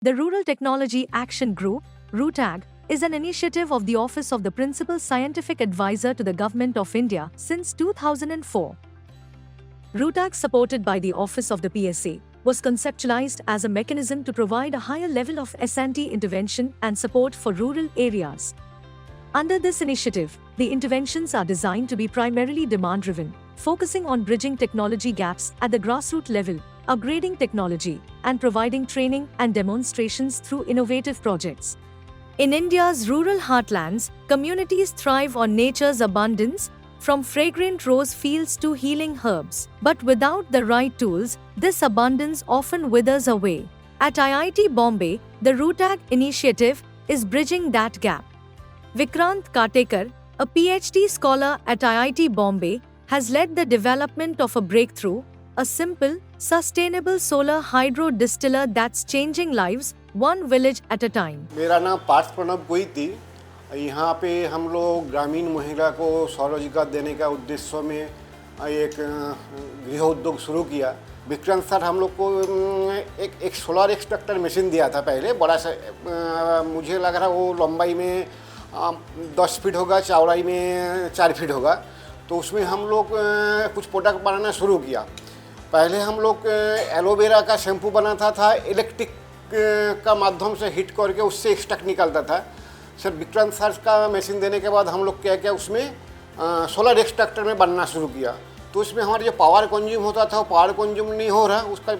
The Rural Technology Action Group, RUTAG, is an initiative of the Office of the Principal Scientific Advisor to the Government of India since 2004. RUTAG, supported by the Office of the PSA, was conceptualized as a mechanism to provide a higher level of S&T intervention and support for rural areas. Under this initiative, the interventions are designed to be primarily demand-driven, focusing on bridging technology gaps at the grassroots level, upgrading technology, and providing training and demonstrations through innovative projects. In India's rural heartlands, communities thrive on nature's abundance, from fragrant rose fields to healing herbs. But without the right tools, this abundance often withers away. At IIT Bombay, the RUTAG initiative is bridging that gap. Vikrant Katekar, a PhD scholar at IIT Bombay, has led the development of a breakthrough, a simple, sustainable solar hydro distiller that's changing lives one village at a time. मेरा नाम पार्थ प्रणव गोई थी। यहाँ पे हम लोग ग्रामीण महिला को स्वरोजगार देने का उद्देश्य में एक गृह उद्योग शुरू किया। विक्रांत सर हम लोग को एक सोलर एक्सट्रैक्टर मशीन दिया था पहले, बड़ा सा, मुझे लग रहा वो लंबाई में 10 फीट होगा, चौड़ाई में 4 फीट होगा। तो उसमें हम लोग कुछ प्रोडक्ट बनाना शुरू किया। पहले हम लोग एलोवेरा का शैम्पू बनाता था, इलेक्ट्रिक का माध्यम से हीट करके उससे एक्सट्रैक्ट निकलता था। सर विक्रांत सर का मशीन देने के बाद हम लोग क्या उसमें सोलर एक्सट्रैक्टर में बनना शुरू किया। तो उसमें हमारा जो पावर कंज्यूम होता था वो पावर कंज्यूम नहीं हो रहा, उसका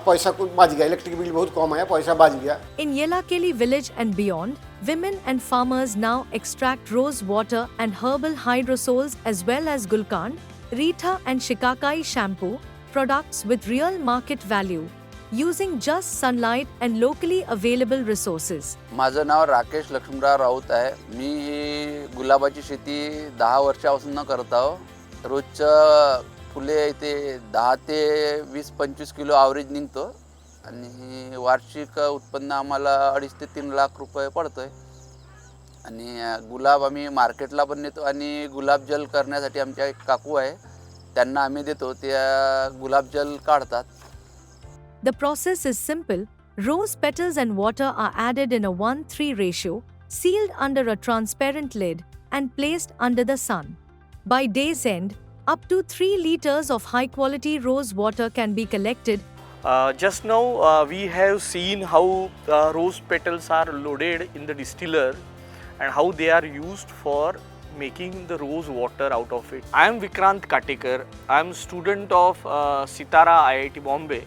पैसा कुछ बच गया, इलेक्ट्रिक बिल बहुत कम आया, पैसा बच गया। In Yelakeli village and beyond, women and farmers now extract rose water and herbal hydrosols as well as Gulkand, Rita and Shikakai shampoo, products with real market value, using just sunlight and locally available resources. माझं नाव राकेश लक्ष्मणराव राऊत आहे। मी गुलाबाची शेती 10 वर्षापासून करत आहो। रोजचं फुले इथे 10 ते 20-25 किलो ॲव्हरेज निघतो आणि वार्षिक उत्पन्न आम्हाला 2.5 ते 3 लाख रुपये पडतोय। आणि गुलाब आम्ही मार्केटला पण नेतो आणि गुलाब जल करण्यासाठी आमच्या एक काकू आहे, त्यांना आम्ही देतो, त्या गुलाब जल काढतात। The process is simple. Rose petals and water are added in a 1:3 ratio, sealed under a transparent lid, and placed under the sun. By day's end, up to 3 liters of high-quality rose water can be collected. Just now we have seen how rose petals are loaded in the distiller and how they are used for making the rose water out of it. I am Vikrant Katekar. I am student of Sitara IIT Bombay.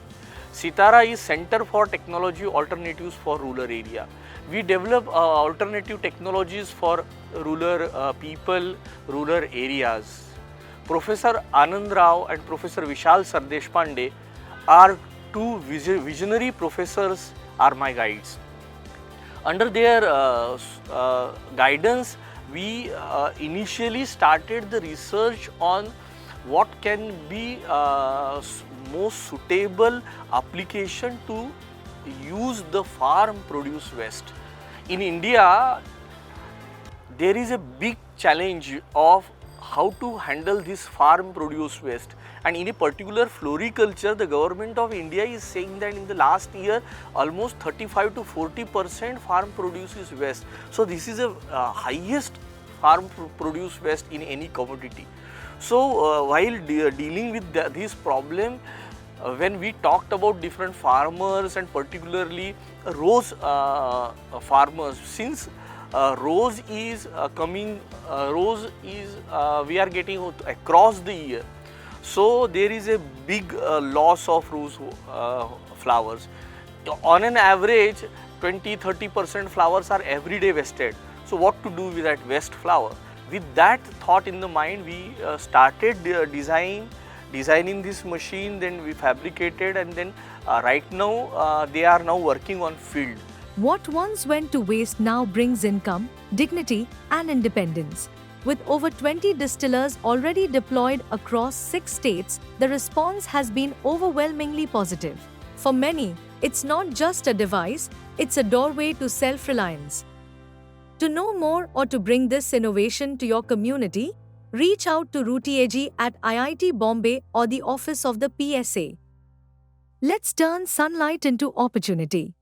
Sitara is Center for Technology Alternatives for Rural Area. We develop alternative technologies for rural people, rural areas. Professor Anand Rao and Professor Vishal Sardeshpande are two visionary professors, are my guides. Under their guidance, we initially started the research on what can be most suitable application to use the farm produce waste. In India, there is a big challenge of how to handle this farm produce waste, and in a particular floriculture, the government of India is saying that in the last year almost 35 to 40% farm produce is waste. So this is a highest farm produce waste in any commodity. So while dealing with this problem, when we talked about different farmers and particularly rose farmers, since rose is we are getting across the year, so there is a big loss of rose flowers. On an average 20-30% flowers are everyday wasted. So what to do with that waste flower? With that thought in the mind, we started designing this machine, then we fabricated, and then right now they are now working on field. What once went to waste now brings income, dignity, and independence. With over 20 distillers already deployed across 6 states, the response has been overwhelmingly positive. For many, it's not just a device, it's a doorway to self-reliance. To know more or to bring this innovation to your community, reach out to RUTAG at IIT Bombay or the office of the PSA. Let's turn sunlight into opportunity.